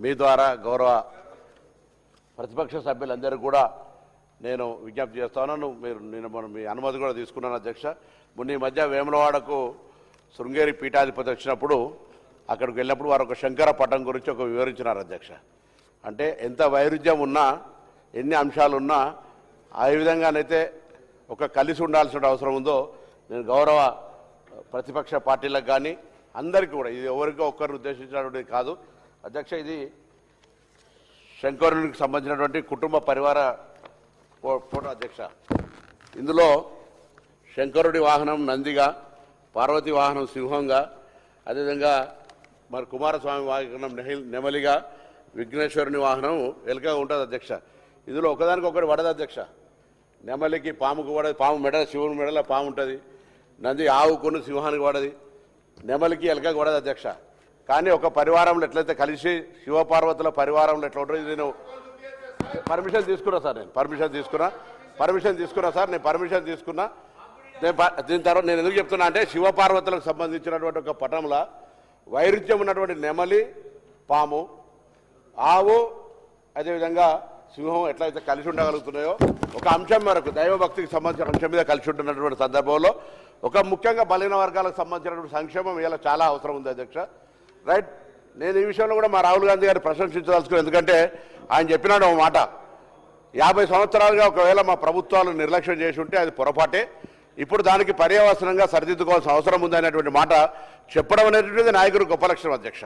మీ ద్వారా గౌరవ ప్రతిపక్ష సభ్యులందరూ కూడా నేను విజ్ఞప్తి చేస్తాను. నేను మీ అనుమతి కూడా తీసుకున్నాను అధ్యక్ష. మొన్న ఈ మధ్య వేములవాడకు శృంగేరి పీఠాధిపతి వచ్చినప్పుడు అక్కడికి వెళ్ళినప్పుడు వారు ఒక శంకర పటం గురించి ఒక వివరించినారు అధ్యక్ష. అంటే ఎంత వైరుధ్యం ఉన్నా ఎన్ని అంశాలు ఉన్నా ఆ విధంగానైతే ఒక కలిసి ఉండాల్సిన అవసరం ఉందో నేను గౌరవ ప్రతిపక్ష పార్టీలకు కానీ అందరికీ కూడా, ఇది ఎవరికో ఒక్కరిని ఉద్దేశించినటువంటిది కాదు అధ్యక్ష. ఇది శంకరునికి సంబంధించినటువంటి కుటుంబ పరివార ఫోటో అధ్యక్ష. ఇందులో శంకరుడి వాహనం నందిగా, పార్వతి వాహనం సింహంగా, అదేవిధంగా మరి కుమారస్వామి వాహనం నెమలిగా, విఘ్నేశ్వరుని వాహనం ఎలుకగా ఉంటుంది అధ్యక్ష. ఇందులో ఒకదానికి ఒకటి పడదు అధ్యక్ష. నెమలికి పాముకు పడదు, పాము మెడల శివుని మెడలో పాము ఉంటుంది, నంది ఆవుకుని సింహానికి పడది, నెమలికి ఎలుకకు పడదు అధ్యక్ష. కానీ ఒక పరివారంలో ఎట్లయితే కలిసి శివపార్వతుల పరివారంలో ఎట్లా ఉంటుంది, నేను పర్మిషన్ తీసుకున్నా సార్, నేను పర్మిషన్ తీసుకున్నా. దీని తర్వాత నేను ఎందుకు చెప్తున్నా అంటే శివపార్వతులకు సంబంధించినటువంటి ఒక పటంలో వైరుధ్యం ఉన్నటువంటి నెమలి, పాము, ఆవు, అదేవిధంగా సింహం ఎట్లయితే కలిసి ఉండగలుగుతున్నాయో ఒక అంశం మేరకు దైవభక్తికి సంబంధించిన అంశం మీద కలిసి ఉంటున్నటువంటి సందర్భంలో ఒక ముఖ్యంగా బలహీన వర్గాలకు సంబంధించినటువంటి సంక్షేమం ఇలా చాలా అవసరం ఉంది అధ్యక్ష. రైట్, నేను ఈ విషయంలో కూడా మా రాహుల్ గాంధీ గారిని ప్రశంసించదలుచుకున్నాను. ఎందుకంటే ఆయన చెప్పినాడు ఒక మాట, 50 సంవత్సరాలుగా ఒకవేళ మా ప్రభుత్వాలు నిర్లక్ష్యం చేసి ఉంటే అది పొరపాటే, ఇప్పుడు దానికి పర్యవసనంగా సరిదిద్దుకోవాల్సిన అవసరం ఉందనేటువంటి మాట చెప్పడం అనేటువంటిది నాయకుడు గొప్ప లక్షణం అధ్యక్ష.